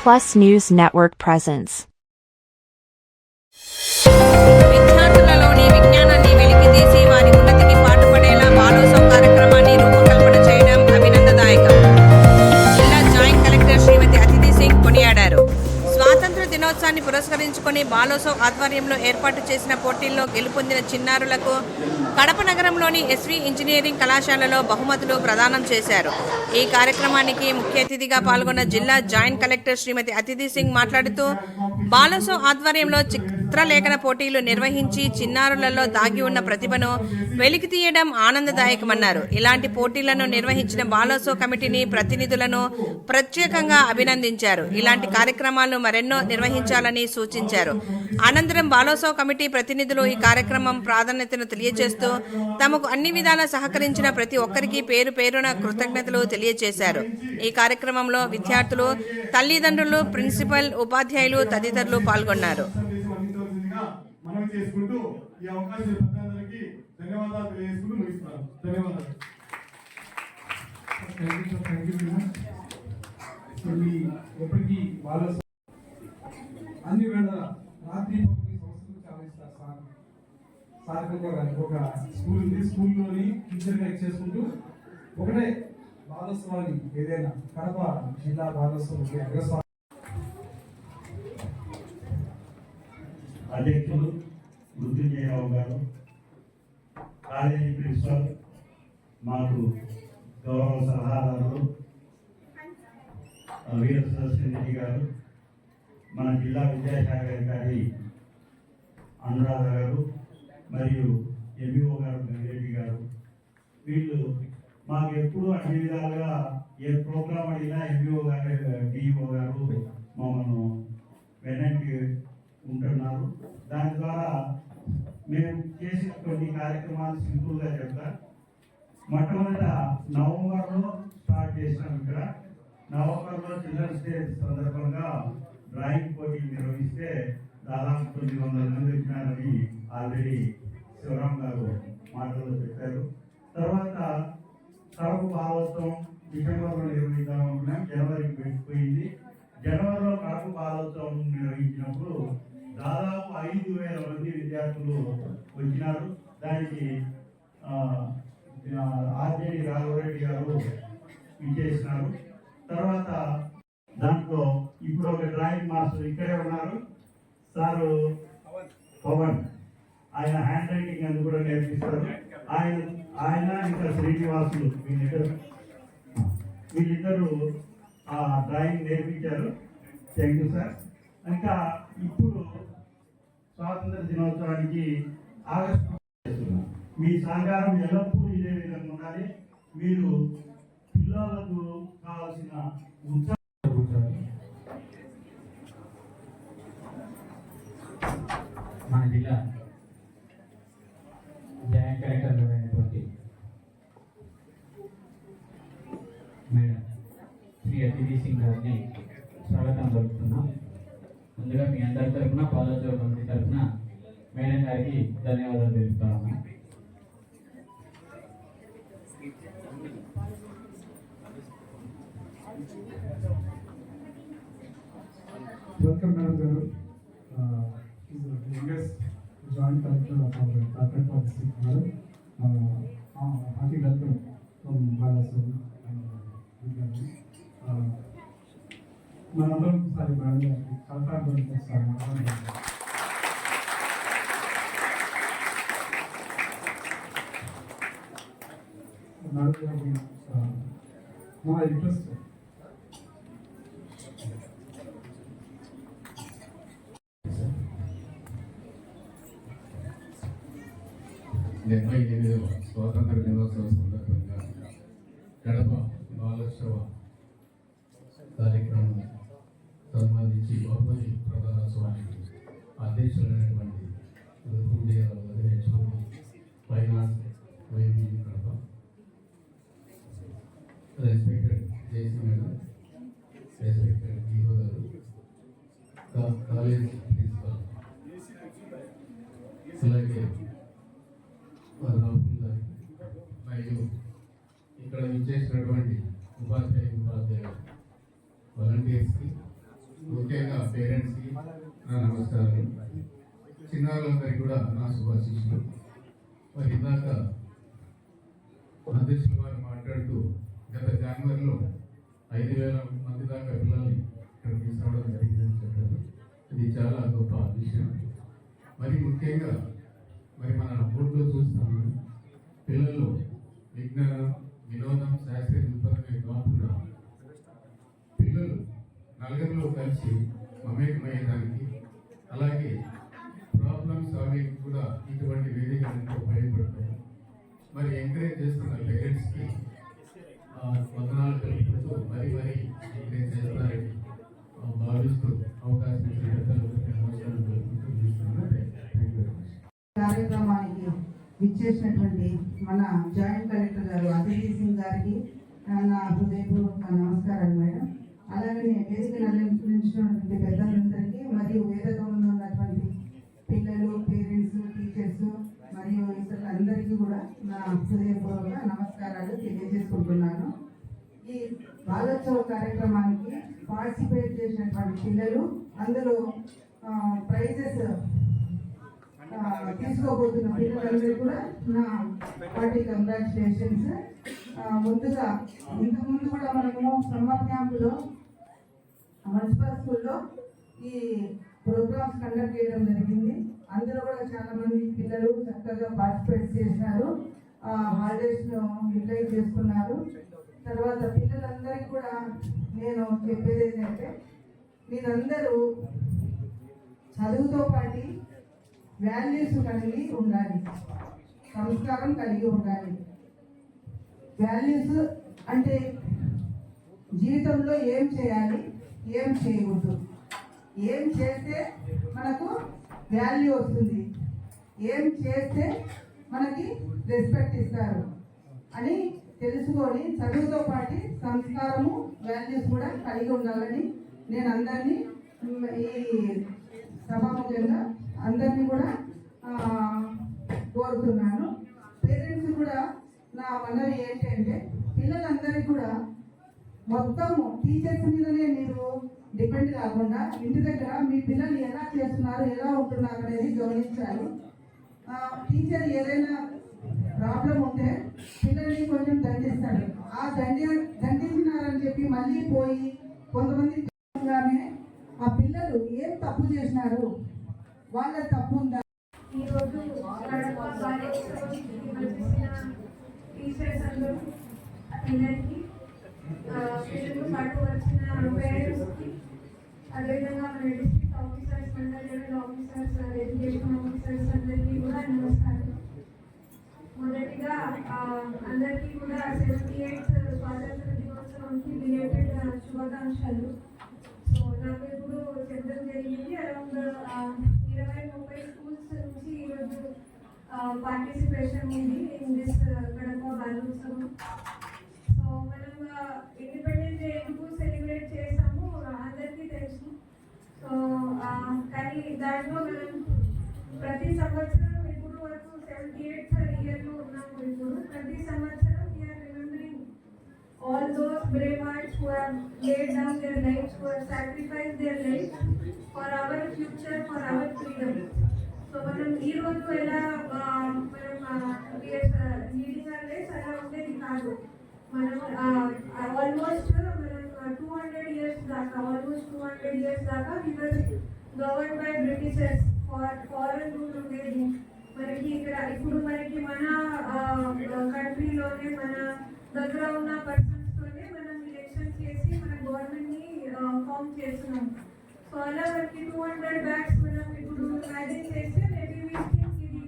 Plus News Network presents. విద్యార్థులలోని విజ్ఞానాన్ని వెలికితీసి వారి ఉన్నతికి పాటుపడేలా బాలోత్సవ్ కార్యక్రమాన్ని రూపకల్పన చేయడం అభినందనదాయకం. జిల్లా జాయింట్ కలెక్టర్ శ్రీమతి అతిథి సింగ్ కొనియాడారు. స్వాతంత్ర దినోత్సవాన్ని పురస్కరించుకొని బాలోత్సవ్ ఆధ్వర్యంలో ఏర్పాటు చేసిన పోటీల్లో గెలుపొందిన చిన్నారులకు కడప నగరంలోని ఎస్వి ఇంజనీరింగ్ కళాశాలలో బహుమతులు ప్రదానం చేశారు. ఈ కార్యక్రమానికి ముఖ్య అతిథిగా పాల్గొన్న జిల్లా జాయింట్ కలెక్టర్ శ్రీమతి అతిథి సింగ్ మాట్లాడుతూ బాలోత్సవ్ ఆధ్వర్యంలో చిత్రలేఖన పోటీలు నిర్వహించి చిన్నారులలో దాగి ఉన్న ప్రతిభను వెలికి తీయడం ఆనందదాయకమన్నారు. ఇలాంటి పోటీలను నిర్వహించిన బాలోత్సవ్ కమిటీని ప్రతినిధులను ప్రత్యేకంగా అభినందించారు. ఇలాంటి కార్యక్రమాలు మరెన్నో నిర్వహించాలని సూచించారు. అనంతరం బాలోత్సవ్ కమిటీ ప్రతినిధులు ఈ కార్యక్రమం ప్రాధాన్యతను తెలియజేస్తూ తమకు అన్ని విధాలా సహకరించిన ప్రతి ఒక్కరికి పేరు పేరున కృతజ్ఞతలు తెలియజేశారు. ఈ కార్యక్రమంలో విద్యార్థులు, తల్లిదండ్రులు, ప్రిన్సిపల్, ఉపాధ్యాయులు తదితరులు పాల్గొన్నారు. అన్ని వేళ రాత్రి సంస్థలు చాలా ఇస్తారు సార్ ఒక స్కూల్ ఉంది, స్కూల్లోని టీచర్గా చేసుకుంటూ ఒకటే బాలోత్సవాన్ని ఏదైనా కడప జిల్లా బాలోత్సవం అధ్యక్షులు మృత్యుంజయరావు గారు, కాలేజీ ప్రిన్సిపల్, మాకు గౌరవ సలహాదారులు వీర సుదర్శన్ రెడ్డి గారు, మన జిల్లా విద్యాశాఖ అధికారి అనురాధ గారు మరియు ఎంఈఓ గారు గంగిరెడ్డి గారు, వీళ్ళు మాకు ఎప్పుడు అన్ని విధాలుగా ఏ ప్రోగ్రాం అడిగినా ఎంఈఓ గారు, డిఈఓ గారు మమ్మల్ని వెనక్కి ఉంటున్నారు. దాని ద్వారా మేము చేసిన కొన్ని కార్యక్రమాలు సింపుల్గా చెప్తా. మొట్టమొదట నవంబర్లో స్టార్ట్ చేసినాం. ఇక్కడ నవంబర్లో చిల్డ్రన్స్ డే సందర్భంగా డ్రాయింగ్ పోటీలు నిర్వహిస్తే దాదాపు 900 మంది వచ్చినారని ఆల్రెడీ శివరాం గారు మాటల్లో చెప్పారు. తర్వాత కడప బాలోత్సవం డిసెంబర్లో నిర్వహిద్దాం అనుకున్నాం. జనవరికి పెట్టిపోయింది. జనవరిలో కడప బాలోత్సవం నిర్వహించినప్పుడు దాదాపు 5,000 మంది విద్యార్థులు వచ్చినారు. దానికి ఆర్జేడి రాఘవరెడ్డి గారు ఇచ్చేసినారు. తర్వాత దాంట్లో ఇప్పుడు ఒక డ్రాయింగ్ మాస్టర్ ఇక్కడే ఉన్నారు సారు పవన్, ఆయన హ్యాండ్ రైటింగ్ అని కూడా నేర్పిస్తారు. ఆయన ఇంకా శ్రీనివాసులు వీళ్ళిద్దరు ఆ డ్రాయింగ్ నేర్పించారు. Thank you sir. ఇంకా ఇప్పుడు స్వాతంత్ర దినోత్సవానికి ఆగస్టు మీ సహకారం ఎల్లప్పుడూ ఇదే విధంగా ఉండాలి. మీరు పిల్లలకు కావాల్సిన ఉత్సాహం మన జిల్లా జాయింట్ కలెక్టర్లు అయినటువంటి మేడం శ్రీ అతిథి సింగ్ గారిని స్వాగతం పలుకుతున్నాం. ముందుగా మీ అందరి తరఫున బాలోత్సవ కమిటీ తరఫున మేడం గారికి ధన్యవాదాలు తెలుపుతా ఉన్నాం. వెల్కమ్ మేడం గారు. జాయింట్ కలెక్టర్ కార్పొరేట్ పాలసీ గారు, హార్టీ వెల్కమ్ ఫ్రమ్ బాలోత్సవ్. మనందరం ఒకసారి మేడం గారికి కలెక్టర్ ఒకసారి మా ఇంట్రెస్ట్ 78వ స్వాతంత్ర దినోత్సవ సందర్భంగా కడప బాలోత్సవ కార్యక్రమం సంబంధించి బహుమతి ప్రదానోత్సవానికి అధ్యక్షులైనటువంటి మృత్యుంజయరావు గారు, HOD finance YB Kadapa, respected JC madam, respected DO గారు, కాలేజ్ ప్రిన్సిపల్, అలాగే మరియు ఇక్కడ విచ్చేసినటువంటి ఉపాధ్యాయులు, వాలంటీర్స్కి, ముఖ్యంగా పేరెంట్స్కి నా నమస్కారాలు, చిన్నారులందరికీ కూడా నా శుభాశీస్సులు. మరి ఇందాక అధ్యక్షుల వారు మాట్లాడుతూ గత జనవరిలో 5,000 మంది దాకా పిల్లల్ని ఇక్కడ తీసుకురావడం జరిగిందని చెప్పారు. ఇది చాలా గొప్ప విషయం. మరి ముఖ్యంగా మరి మన బోర్డులో చూస్తాము, పిల్లలు విజ్ఞానం, వినోదం, శాస్త్రీయ దృక్పథమే కాకుండా పిల్లలు నలుగురిలో కలిసి మమేకమయ్యేదానికి, అలాగే ప్రాబ్లమ్ సాల్వింగ్ కూడా ఇటువంటి వేదికలు ఎంతో ఉపయోగపడతాయి. మరి ఎంకరేజ్ చేస్తున్న పేరెంట్స్కి వందనాలు తెలుపుతూ మరి ఎంకరేజ్ చేస్తారని భావిస్తూ అవకాశం ఇచ్చిన పెద్దలకు నమస్కారం తెలుపుతూ ముగిస్తున్నాను. Thank you very much. కార్యక్రమానికి విచ్చేసినటువంటి మన జాయింట్ కలెక్టర్ గారు అతిథి సింగ్ గారికి నా హృదయపూర్వక నమస్కారాలు మేడం. అలాగే వేదికను అలంకరించినటువంటి పెద్దలందరికీ మరియు వేదికలో ఉన్నటువంటి పిల్లలు, పేరెంట్స్, టీచర్స్ మరియు ఇతరులందరికీ కూడా నా హృదయపూర్వక నమస్కారాలు తెలియజేసుకుంటున్నాను. ఈ బాలోత్సవ కార్యక్రమానికి పార్టిసిపేట్ చేసినటువంటి పిల్లలు, అందులో ప్రైజెస్ తీసుకోబోతున్న పిల్లలందరూ కూడా నా పార్టీ కంగ్రాచులేషన్స్. ముందుగా ఇంతకుముందు కూడా మనము సమ్మర్ క్యాంపులో మున్సిపల్ స్కూల్లో ఈ ప్రోగ్రామ్స్ కండక్ట్ చేయడం జరిగింది. అందులో కూడా చాలా మంది పిల్లలు చక్కగా పార్టిసిపేట్ చేసినారు, హాలిడేస్ను యూటిలైజ్ చేసుకున్నారు. తర్వాత పిల్లలందరికీ కూడా నేను చెప్పేది ఏంటంటే, మీరందరూ చదువుతో పాటు వాల్యూస్ కలిగి ఉండాలి, సంస్కారం కలిగి ఉండాలి. వాల్యూస్ అంటే జీవితంలో ఏం చేయాలి, ఏం చేయకూడదు, ఏం చేస్తే మనకు వాల్యూ వస్తుంది, ఏం చేస్తే మనకి రెస్పెక్ట్ ఇస్తారు అని తెలుసుకొని చదువుతో పాటు సంస్కారము, వాల్యూస్ కూడా కలిగి ఉండాలని నేను అందరినీ ఈ సభాముఖంగా అందరినీ కూడా కోరుతున్నాను. పేరెంట్స్ కూడా నా మనవి ఏంటంటే, పిల్లలందరికీ కూడా మొత్తం టీచర్స్ మీదనే మీరు డిపెండ్ కాకుండా ఇంటి దగ్గర మీ పిల్లలు ఎలా చేస్తున్నారు, ఎలా ఉంటున్నారు అనేది గమనించాలి. టీచర్ ఏదైనా ప్రాబ్లం ఉంటే పిల్లల్ని కొంచెం దండిస్తాడు. ఆ దండించినారని చెప్పి మళ్ళీ పోయి కొంతమంది ఆ పిల్లలు ఏం తప్పు చేసినారు, వాళ్ళ తప్పు ఉందా. ఈరోజు టీచర్స్ అందరూ పిల్లలకి పిల్లలు పాటు వచ్చిన పేరెంట్స్కి, అదేవిధంగా మన district officers, mandal level officers, education officers అందరికీ కూడా నమస్కారం. మొదటిగా అందరికీ కూడా 78th స్వాతంత్ర దినోత్సవంకి రిలేటెడ్ శుభాకాంక్షలు. సో నాకు ఇప్పుడు చెప్పడం జరిగింది, అరౌండ్ 20-30 స్కూల్స్ నుంచి ఈరోజు పార్టిసిపేషన్ ఉంది ఇన్ దిస్ కడప బాలోత్సవం. సో మనం ఇండిపెండెన్స్ డే ఎందుకు సెలబ్రేట్ చేసాము అందరికీ తెలుసు. సో కానీ దాంట్లో మనం ప్రతి సంవత్సరం ఇప్పుడు వరకు 78th ఇయర్లో ఉన్నాము. ఇప్పుడు ప్రతి సంవత్సరం we are remembering all those brave hearts who have laid down their lives, who have sacrificed their lives for our future, for our freedom. So మనం ఈ రోజు ఎలా మనం లీడింగ్ our lives అలా ఉండేది కాదు. మనం ఆల్మోస్ట్ మనం 200 years దాకా we were governed by Britishers. Foreign rule ఉండేది మనకి. ఇక్కడ ఇప్పుడు మనకి మన కంట్రీలోనే మన దగ్గర ఉన్న పర్సన్స్ తోనే మనం ఎలక్షన్ చేసి మన గవర్నమెంట్ ని ఫామ్ చేస్తున్నాం. సో అలా మనకి 200 బ్యాక్స్ మనం ఇప్పుడు ఇమాజిన్ చేస్తే మేబీ వీ థింక్ ఇది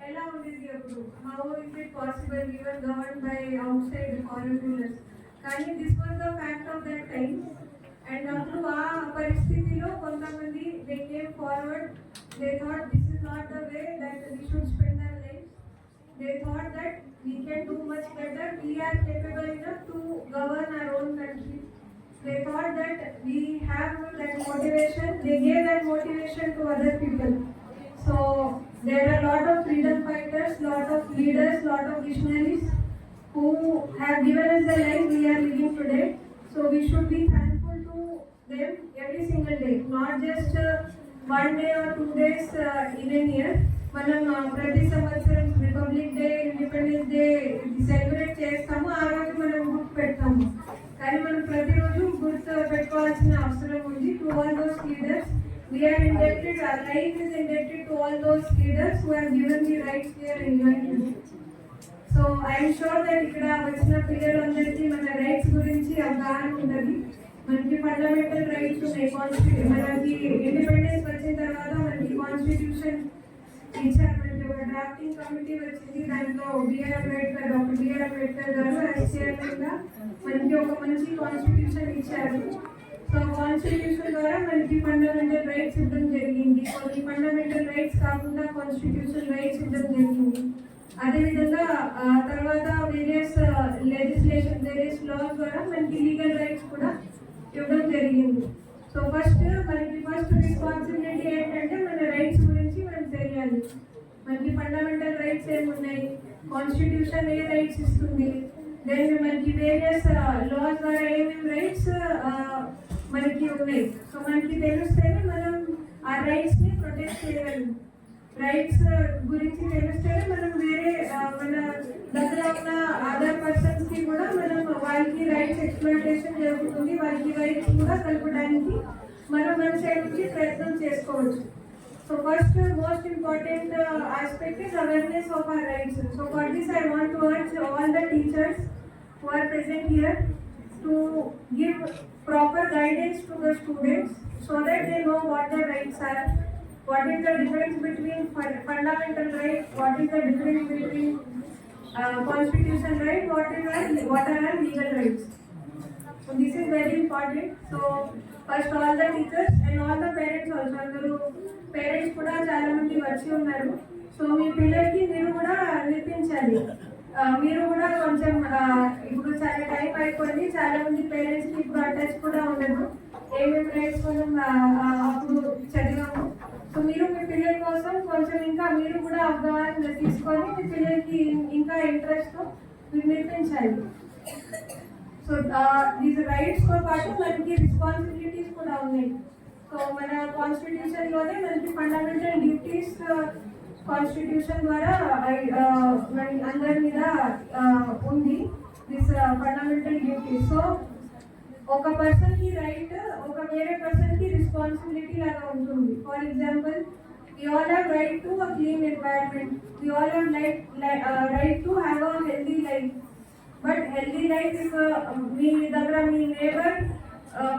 ఎలా ఉండేది అప్పుడు, how is it possible, we were governed by outside foreign rulers. కానీ this was the fact of that time. And అప్పుడు ఆ పరిస్థితిలో కొంతమంది they came forward, they thought this is not the way that we should spend our life. They thought that we can do much better, we are capable enough to govern our own country. They thought that we have that motivation, they gave that motivation to other people. So there are a lot of freedom fighters, lot of leaders, lot of visionaries who have given us the life we are living today. So we should be thankful to them every single day, not just 1 day or 2 days in a year. మనం ప్రతి సంవత్సరం republic day, independence day celebrate చేస్తాము. ఆ రోజు మనం గుర్తు పెడతాము. కానీ మనం ప్రతిరోజు గుర్తు పెట్టుకోవాల్సిన అవసరం ఉంది. To all those leaders we are indebted, our life is indebted to all those leaders who have given the rights we are enjoying today. So I am sure that ఇక్కడ వచ్చిన పిల్లలందరికీ మన రైట్స్ గురించి అవగాహన ఉంటుంది. మనకి ఫండమెంటల్ రైట్స్ ఉన్నాయి. మనకి ఇండిపెండెన్స్ వచ్చిన తర్వాత మనకి కాన్స్టిట్యూషన్ ఇచ్చారు. మనకి ఒక డ్రాఫ్టింగ్ కమిటీ వచ్చింది. దాంట్లో డాక్టర్ బిఆర్ అంబేద్కర్ గారు యాజ్ చైర్మన్ గా మనకి ఒక మంచి కాన్స్టిట్యూషన్ ఇచ్చారు. సో కాన్స్టిట్యూషన్ ద్వారా మనకి ఫండమెంటల్ రైట్స్ ఇవ్వడం జరిగింది. కొన్ని ఫండమెంటల్ రైట్స్ కాకుండా కాన్స్టిట్యూషన్ రైట్స్ ఇవ్వడం జరిగింది. అదేవిధంగా తర్వాత వేరియస్ లెజిస్లేషన్, వేరియస్ లాస్ ద్వారా మనకి లీగల్ రైట్స్ కూడా ఇవ్వడం జరిగింది. సో మనకి ఫస్ట్ రెస్పాన్సిబిలిటీ ఏంటంటే మన రైట్స్ గురించి మనం తెలియాలి. మనకి ఫండమెంటల్ రైట్స్ ఏమున్నాయి, కాన్స్టిట్యూషన్ ఏ రైట్స్ ఇస్తుంది, దెన్ మనకి వేరియస్ లాస్ ద్వారా ఏమేమి రైట్స్ మనకి ఉన్నాయి. సో మనకి తెలిస్తేనే మనం ఆ రైట్స్ ని ప్రొటెక్ట్ చేయగలం. రైట్స్ గురించి తెలిస్తేనే మనం వేరే మన దగ్గర ఉన్న అదర్ పర్సన్స్ కి కూడా మనం వాళ్ళకి రైట్స్ ఎక్స్ప్లాయిటేషన్ జరుగుతుంది, వాళ్ళకి రైట్స్ కూడా కలపడానికి మనం మన సైడ్ నుంచి ప్రయత్నం చేసుకోవచ్చు. So first most important aspect is awareness of our rights. So for this I want to urge all the teachers who are present here to give proper guidance to the students so that they know what their rights are, what is the difference between fundamental right, what is the difference between constitution right, what are our legal rights. So this is very important. So first all the teachers and all the parents also, అందరూ parents కూడా చాలా మంది వచ్చి ఉన్నారు. So మీ పిల్లలకి మీరు కూడా నేర్పించాలి. మీరు కూడా కొంచెం ఇప్పుడు చాలా టైం అయిపోయింది, చాలా మంది పేరెంట్స్ కి ఇప్పుడు అటాచ్ కూడా ఉండదు. ఏమేమి రైట్స్ మనం అప్పుడు చదివాము. సో మీరు మీ పిల్లల కోసం కొంచెం ఇంకా మీరు కూడా అవగాహన తీసుకొని మీ పిల్లలకి ఇంకా ఇంట్రెస్ట్ మీరు నేర్పించాలి. సో దీస్ రైట్స్ తో పాటు మనకి రెస్పాన్సిబిలిటీస్ కూడా ఉన్నాయి. సో మన కాన్స్టిట్యూషన్ లోనే మనకి ఫండమెంటల్ డ్యూటీస్ కాన్స్టిట్యూషన్ ద్వారా మన అందరి మీద ఉంది దిస్ ఫండమెంటల్ డ్యూటీస్. సో ఒక పర్సన్ కి రైట్, ఒక వేరే పర్సన్ కి రెస్పాన్సిబిలిటీ లాగా ఉంటుంది. For example, we all have right to a clean environment, we all have right to have a healthy life. But healthy life is మీ దగ్గర మీ neighbour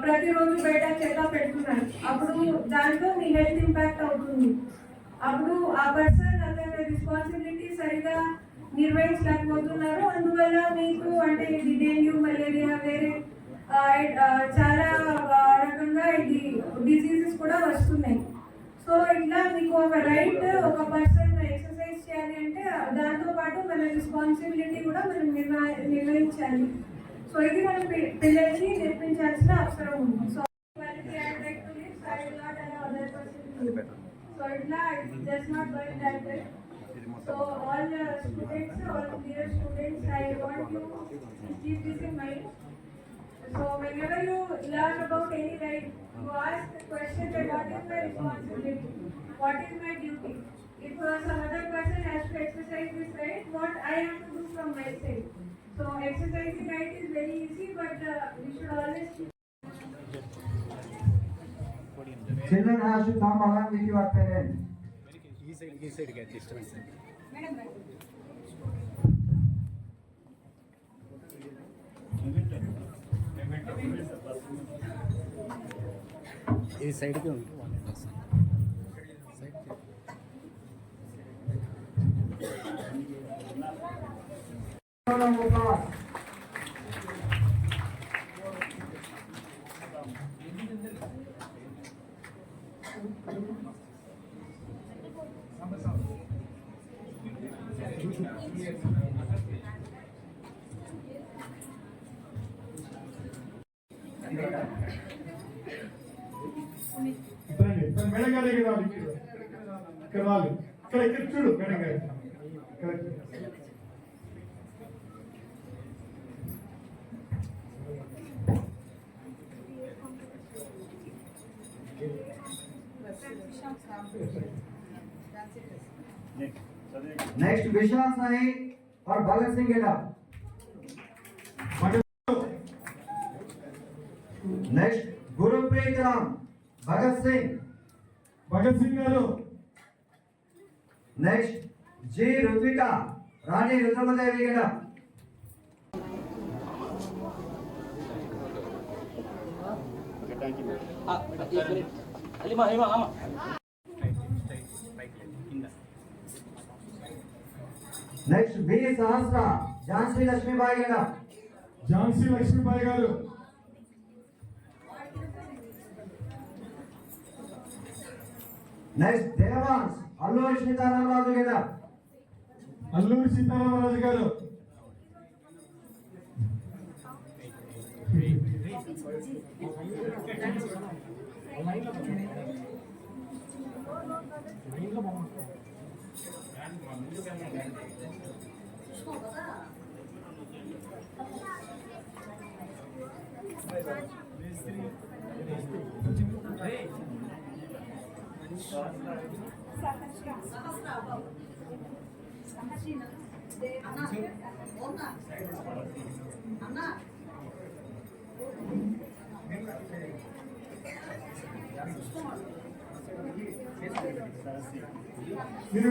ప్రతిరోజు బయట చెత్త పెడుతున్నారు, అప్పుడు దాంట్లో మీ హెల్త్ ఇంపాక్ట్ అవుతుంది. అప్పుడు ఆ పర్సన్ అతని రెస్పాన్సిబిలిటీ సరిగా నిర్వహించలేకపోతున్నారు. అందువల్ల మీకు అంటే ఇది డెంగ్యూ, మలేరియా, వేరే చాలా రకంగా ఇది డిసీజెస్ కూడా వస్తున్నాయి. సో ఇట్లా మీకు ఒక రైట్, ఒక పర్సన్ ఎక్సర్సైజ్ చేయాలి అంటే దాంతో పాటు మన రెస్పాన్సిబిలిటీ కూడా మనం నిర్వహించాలి. సో ఇది మనం పిల్లలకి నేర్పించాల్సిన అవసరం ఉంది. సో ఇట్లా just not going that way. So all students, all dear students, I want you to keep this in mind. So whenever you learn about any right, you ask the question that what is my responsibility, what is my duty. If some other person has to exercise this right, what I have to do from my side. So exercising right is very easy, but we should always keep. Children have to come along with your parents. He said get distance. ఈ side కి ఉంది madam గారి దగ్గర ఇక్కడ వాళ్ళు ఇక్కడ చూడు madam గారి Next, Vishal Sai or Bhagat Singh get up. Next, Gurupreet Ram, Bhagat Singh. Bhagat Singh గారు. Next, G. Rutvika, Rani Rudramadevi get up. Next, B. Sahasra, Jhansi Lakshmibai get up. Jhansi Lakshmibai గారు. Next, Devans, Alluri Sitaramraju get up. Alluri Sitaramaraju గారు. మీరు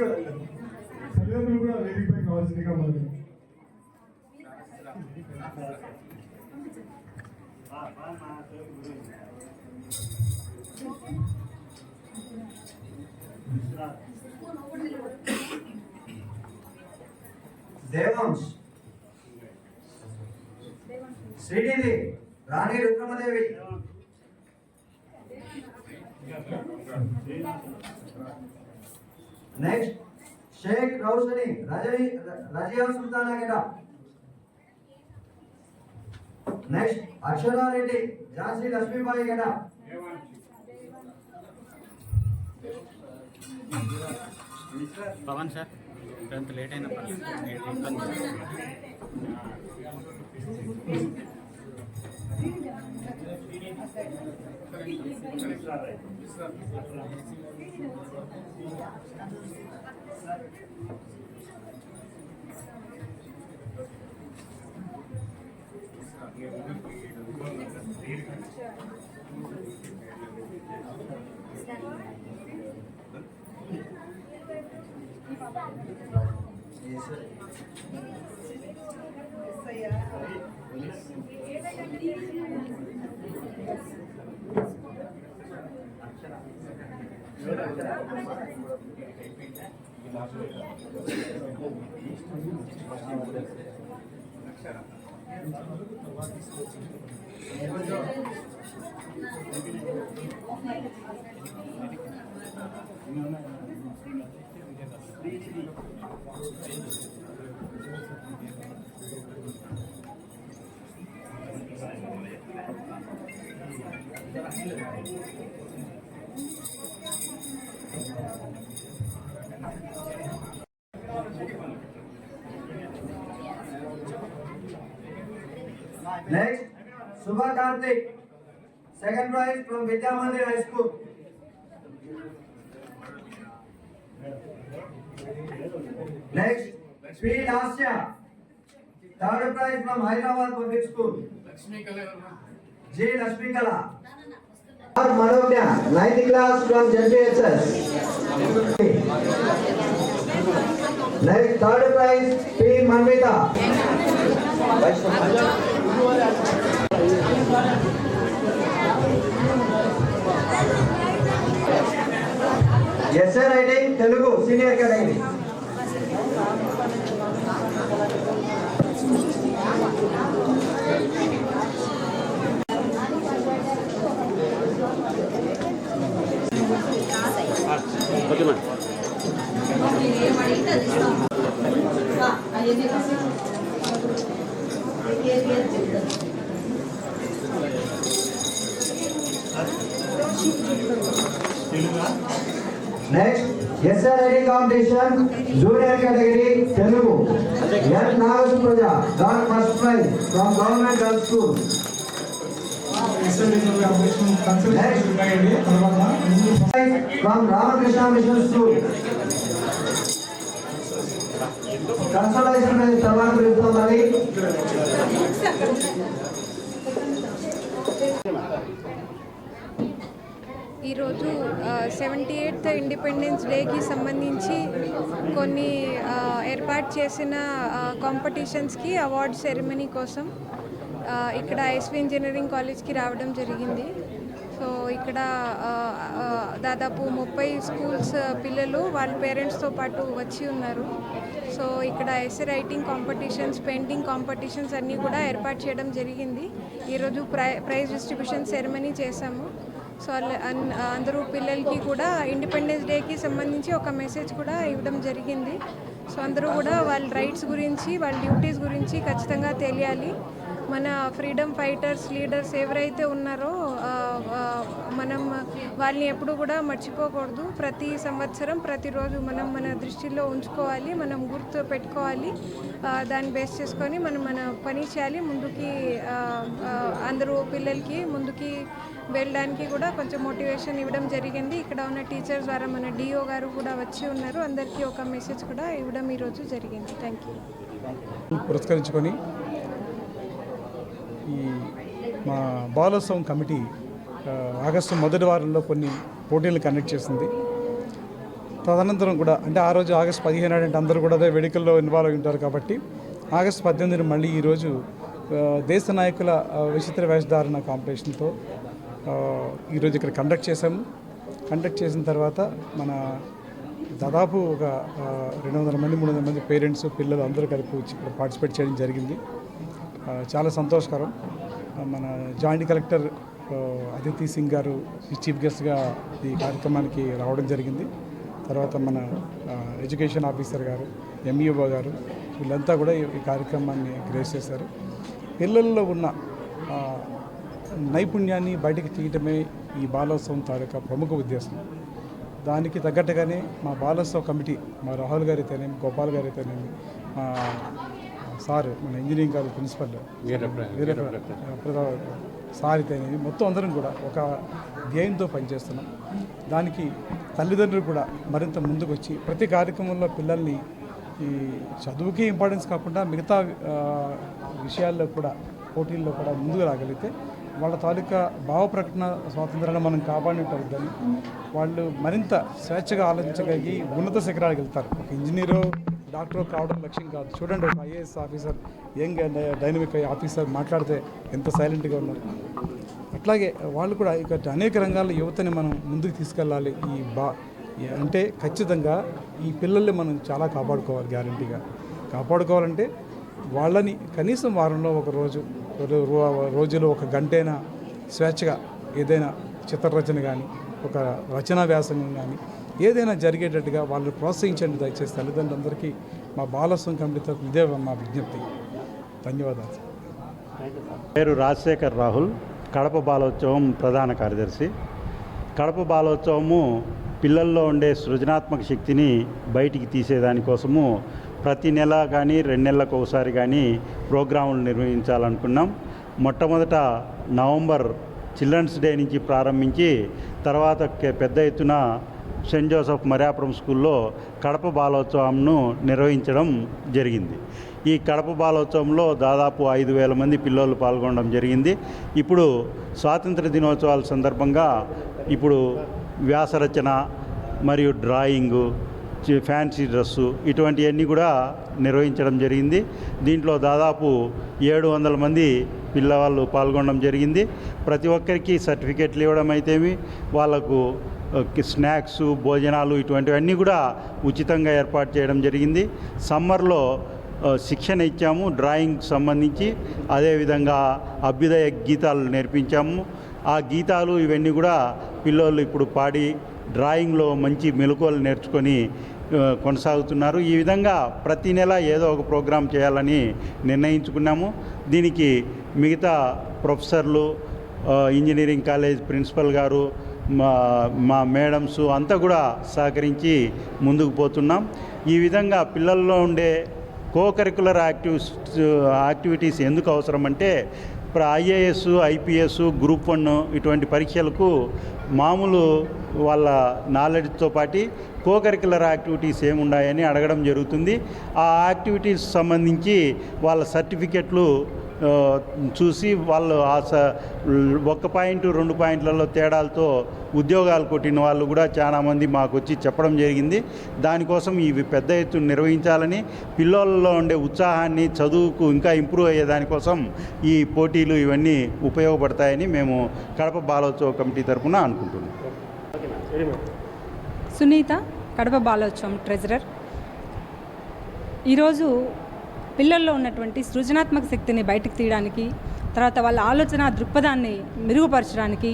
తల్లిదండ్రులు కూడా వేదికపై కావాల్సిందిగా మరి. Devans, Sridevi, Rani Rudramadevi. Next, Sheikh Rausani, Rajia Sultana get up. Next, Akshara Reddy, Jhansi Lakshmibai get up. Pawan sir కొంత late అయినా Next, Subha Karthik, second prize from Vidya Mandir High School. Next, P. Lasya, third prize from Hyderabad Public School. J. Lakshmi Kala. R. Manogya, 9th class from JPHS. Next, third prize P. Manvita. Essay writing Telugu senior category. Okay madam. Next, essay writing competition, junior category, Telugu. N. Nagasupraja got first prize from Government Girls School. Next, from Ramakrishna Mission School. Consultation తర్వాత పిలుస్తామని. ఈరోజు 78th independence డేకి సంబంధించి కొన్ని ఏర్పాటు చేసిన కాంపిటీషన్స్కి award ceremony కోసం ఇక్కడ SV engineering కాలేజ్కి రావడం జరిగింది. సో ఇక్కడ దాదాపు 30 స్కూల్స్ పిల్లలు వాళ్ళ పేరెంట్స్తో పాటు వచ్చి ఉన్నారు. సో ఇక్కడ essay writing competitions, painting competitions అన్నీ కూడా ఏర్పాటు చేయడం జరిగింది. ఈరోజు ప్రైజ్ డిస్ట్రిబ్యూషన్ సెరమనీ చేశాము. సో అందరూ పిల్లలకి కూడా ఇండిపెండెన్స్ డేకి సంబంధించి ఒక మెసేజ్ కూడా ఇవ్వడం జరిగింది. సో అందరూ కూడా వాళ్ళ రైట్స్ గురించి, వాళ్ళ డ్యూటీస్ గురించి ఖచ్చితంగా తెలియాలి. మన ఫ్రీడమ్ ఫైటర్స్, లీడర్స్ ఎవరైతే ఉన్నారో మనం వాళ్ళని ఎప్పుడు కూడా మర్చిపోకూడదు. ప్రతి సంవత్సరం ప్రతిరోజు మనం మన దృష్టిలో ఉంచుకోవాలి, మనం గుర్తు పెట్టుకోవాలి. దాన్ని బేస్ చేసుకొని మనం మన పని చేయాలి. ముందుకి అందరూ పిల్లలకి ముందుకి వెళ్ళడానికి కూడా కొంచెం మోటివేషన్ ఇవ్వడం జరిగింది. ఇక్కడ ఉన్న టీచర్స్ ద్వారా మన డిఓ గారు కూడా వచ్చి ఉన్నారు. అందరికీ ఒక మెసేజ్ కూడా ఇవ్వడం ఈరోజు జరిగింది. Thank you. పురస్కరించుకొని ఈ మా బాలోత్సవం కమిటీ ఆగస్టు మొదటి వారంలో కొన్ని పోటీలు కండక్ట్ చేసింది. తదనంతరం కూడా అంటే ఆ రోజు ఆగస్టు 15 అంటే అందరూ కూడా అదే వేడుకల్లో ఇన్వాల్వ్ అయి ఉంటారు కాబట్టి ఆగస్టు 18 మళ్ళీ ఈరోజు దేశ నాయకుల విచిత్ర వేషధారణ కాంపిటీషన్తో ఈరోజు ఇక్కడ కండక్ట్ చేశాము. కండక్ట్ చేసిన తర్వాత మన దాదాపు ఒక 200 మంది 300 మంది పేరెంట్స్, పిల్లలు అందరూ కలిపి వచ్చి ఇక్కడ పార్టిసిపేట్ చేయడం జరిగింది. చాలా సంతోషకరం. మన జాయింట్ కలెక్టర్ అదితి సింగ్ గారు చీఫ్ గెస్ట్గా ఈ కార్యక్రమానికి రావడం జరిగింది. తర్వాత మన ఎడ్యుకేషన్ ఆఫీసర్ గారు, ఎంఈఓ గారు వీళ్ళంతా కూడా ఈ కార్యక్రమాన్ని గ్రేస్ చేశారు. పిల్లల్లో ఉన్న నైపుణ్యాన్ని బయటికి తీయటమే ఈ బాలోత్సవం తాలూకా ప్రముఖ ఉద్దేశం. దానికి తగ్గట్టుగానే మా బాలోత్సవ కమిటీ, మా రాహుల్ గారు అయితేనేమి, గోపాల్ గారు అయితేనేమి, సార్ మన ఇంజనీరింగ్ కాలేజ్ ప్రిన్సిపల్ సార్ అయితేనేమి, మొత్తం అందరం కూడా ఒక ధ్యేయంతో పనిచేస్తున్నాం. దానికి తల్లిదండ్రులు కూడా మరింత ముందుకు వచ్చి ప్రతి కార్యక్రమంలో పిల్లల్ని ఈ చదువుకి ఇంపార్టెన్స్ కాకుండా మిగతా విషయాల్లో కూడా, పోటీల్లో కూడా ముందుకు రాగలిగితే వాళ్ళ తాలూకా భావ ప్రకటన స్వాతంత్రాన్ని మనం కాపాడినట్టు అవుతుందని వాళ్ళు మరింత స్వేచ్ఛగా ఆలోచించగలిగి ఉన్నత శిఖరాలకు వెళ్తారు. ఒక ఇంజనీరో డాక్టర్ కావడం లక్ష్యం కాదు. చూడండి, ఒక IAS officer, young and dynamic officer మాట్లాడితే ఎంత సైలెంట్గా ఉన్నారు. అట్లాగే వాళ్ళు కూడా ఇక అనేక రంగాల్లో యువతని మనం ముందుకు తీసుకెళ్ళాలి. అంటే ఖచ్చితంగా ఈ పిల్లల్ని మనం చాలా కాపాడుకోవాలి. గ్యారంటీగా కాపాడుకోవాలంటే వాళ్ళని కనీసం వారంలో ఒక రోజులో ఒక గంటైనా స్వేచ్ఛగా ఏదైనా చిత్రరచన కానీ, ఒక రచనా వ్యాసంగం కానీ ఏదైనా జరిగేటట్టుగా వాళ్ళు ప్రోత్సహించండి దయచేసి తల్లిదండ్రులందరికీ మా బాలోత్సవం కమిటీతో ఇదే మా విజ్ఞప్తి. ధన్యవాదాలు. పేరు రాజశేఖర్ రాహుల్, కడప బాలోత్సవం ప్రధాన కార్యదర్శి. కడప బాలోత్సవము పిల్లల్లో ఉండే సృజనాత్మక శక్తిని బయటికి తీసేదానికోసము ప్రతి నెల కానీ 2 నెలలకు ఒకసారి కానీ ప్రోగ్రాములు నిర్వహించాలనుకున్నాం. మొట్టమొదట నవంబర్ చిల్డ్రన్స్ డే నుంచి ప్రారంభించి తర్వాత పెద్ద ఎత్తున సెయింట్ జోసెఫ్ మర్యాపురం స్కూల్లో కడప బాలోత్సవంను నిర్వహించడం జరిగింది. ఈ కడప బాలోత్సవంలో దాదాపు 5,000 మంది పిల్లలు పాల్గొనడం జరిగింది. ఇప్పుడు స్వాతంత్ర దినోత్సవాల సందర్భంగా ఇప్పుడు వ్యాసరచన మరియు డ్రాయింగు, ఫ్యాన్సీ డ్రెస్సు ఇటువంటివన్నీ కూడా నిర్వహించడం జరిగింది. దీంట్లో దాదాపు 700 మంది పిల్లవాళ్ళు పాల్గొనడం జరిగింది. ప్రతి ఒక్కరికి సర్టిఫికెట్లు ఇవ్వడం అయితేమి, వాళ్ళకు స్నాక్స్, భోజనాలు ఇటువంటివన్నీ కూడా ఉచితంగా ఏర్పాటు చేయడం జరిగింది. సమ్మర్లో శిక్షణ ఇచ్చాము డ్రాయింగ్ సంబంధించి, అదేవిధంగా అభ్యుదయ గీతాలు నేర్పించాము. ఆ గీతాలు ఇవన్నీ కూడా పిల్లలు ఇప్పుడు పాడి డ్రాయింగ్లో మంచి మెలకువలు నేర్చుకొని కొనసాగుతున్నారు. ఈ విధంగా ప్రతి నెల ఏదో ఒక ప్రోగ్రాం చేయాలని నిర్ణయించుకున్నాము. దీనికి మిగతా ప్రొఫెసర్లు, ఇంజనీరింగ్ కాలేజ్ ప్రిన్సిపల్ గారు, మా మేడమ్స్ అంతా కూడా సహకరించి ముందుకు పోతున్నాం. ఈ విధంగా పిల్లల్లో ఉండే కోకరికులర్ యాక్టివిటీస్ ఎందుకు అవసరం అంటే ఇప్పుడు ఐఏఎస్, ఐపీఎస్, గ్రూప్ 1 ఇటువంటి పరీక్షలకు మామూలు వాళ్ళ నాలెడ్జ్తో పాటు కోకరికులర్ యాక్టివిటీస్ ఏమున్నాయని అడగడం జరుగుతుంది. ఆ యాక్టివిటీస్ సంబంధించి వాళ్ళ సర్టిఫికెట్లు చూసి వాళ్ళు 1 పాయింట్ 2 పాయింట్లలో తేడాలతో ఉద్యోగాలు కొట్టిన వాళ్ళు కూడా చాలామంది మాకు వచ్చి చెప్పడం జరిగింది. దానికోసం ఇవి పెద్ద ఎత్తున నిర్వహించాలని, పిల్లల్లో ఉండే ఉత్సాహాన్ని, చదువుకు ఇంకా ఇంప్రూవ్ అయ్యేదానికోసం ఈ పోటీలు ఇవన్నీ ఉపయోగపడతాయని మేము కడప బాలోత్సవ కమిటీ తరఫున అనుకుంటున్నాం. సునీత, కడప బాలోత్సవం ట్రెజరర్. ఈరోజు పిల్లల్లో ఉన్నటువంటి సృజనాత్మక శక్తిని బయటకు తీయడానికి, తర్వాత వాళ్ళ ఆలోచన దృక్పథాన్ని మెరుగుపరచడానికి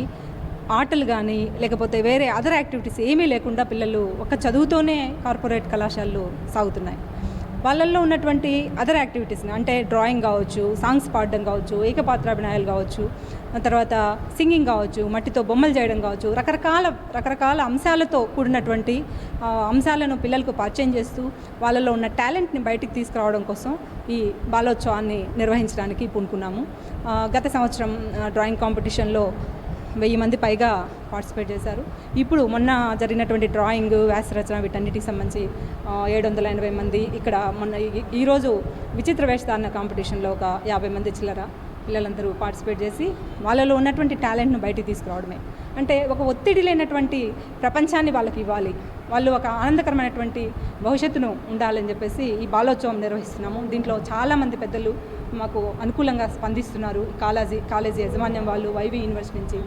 ఆటలు కానీ లేకపోతే వేరే అదర్ యాక్టివిటీస్ ఏమీ లేకుండా పిల్లలు ఒక చదువుతోనే కార్పొరేట్ కళాశాలలు సాగుతున్నాయి. వాళ్ళల్లో ఉన్నటువంటి అదర్ యాక్టివిటీస్ని అంటే డ్రాయింగ్ కావచ్చు, సాంగ్స్ పాడడం కావచ్చు, ఏకపాత్రాభినయాలు కావచ్చు, తర్వాత సింగింగ్ కావచ్చు, మట్టితో బొమ్మలు చేయడం కావచ్చు, రకరకాల అంశాలతో కూడినటువంటి అంశాలను పిల్లలకు పరిచయం చేస్తూ వాళ్ళలో ఉన్న టాలెంట్ని బయటికి తీసుకురావడం కోసం ఈ బాలోత్సవాన్ని నిర్వహించడానికి పూనుకున్నాము. గత సంవత్సరం డ్రాయింగ్ కాంపిటీషన్లో 1000 మంది పైగా పార్టిసిపేట్ చేశారు. ఇప్పుడు మొన్న జరిగినటువంటి డ్రాయింగ్, వ్యాసరచన వీటన్నిటికి సంబంధించి 780 మంది, ఇక్కడ మొన్న ఈరోజు విచిత్ర వేషధారణ కాంపిటీషన్లో ఒక 50 మంది చిల్లర పిల్లలందరూ పార్టిసిపేట్ చేసి వాళ్ళలో ఉన్నటువంటి టాలెంట్ను బయటికి తీసుకురావడమే. అంటే ఒక ఒత్తిడి లేనటువంటి ప్రపంచాన్ని వాళ్ళకి ఇవ్వాలి, వాళ్ళు ఒక ఆనందకరమైనటువంటి భవిష్యత్తును ఉండాలని చెప్పేసి ఈ బాలోత్సవం నిర్వహిస్తున్నాము. దీంట్లో చాలామంది పెద్దలు మాకు అనుకూలంగా స్పందిస్తున్నారు. కాలేజీ యాజమాన్యం వాళ్ళు, వైవి యూనివర్సిటీ నుంచి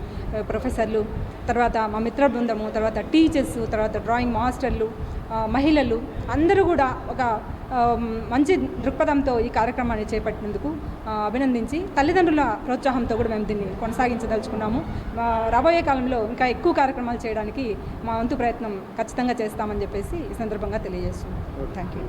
ప్రొఫెసర్లు, తర్వాత మా మిత్ర బృందము, తర్వాత టీచర్స్, తర్వాత డ్రాయింగ్ మాస్టర్లు, మహిళలు అందరూ కూడా ఒక మంచి దృక్పథంతో ఈ కార్యక్రమాన్ని చేపట్టినందుకు అభినందించి, తల్లిదండ్రుల ప్రోత్సాహంతో కూడా మేము దీన్ని కొనసాగించదలుచుకున్నాము. రాబోయే కాలంలో ఇంకా ఎక్కువ కార్యక్రమాలు చేయడానికి మా వంతు ప్రయత్నం ఖచ్చితంగా చేస్తామని చెప్పేసి ఈ సందర్భంగా తెలియజేస్తున్నాం. Thank you.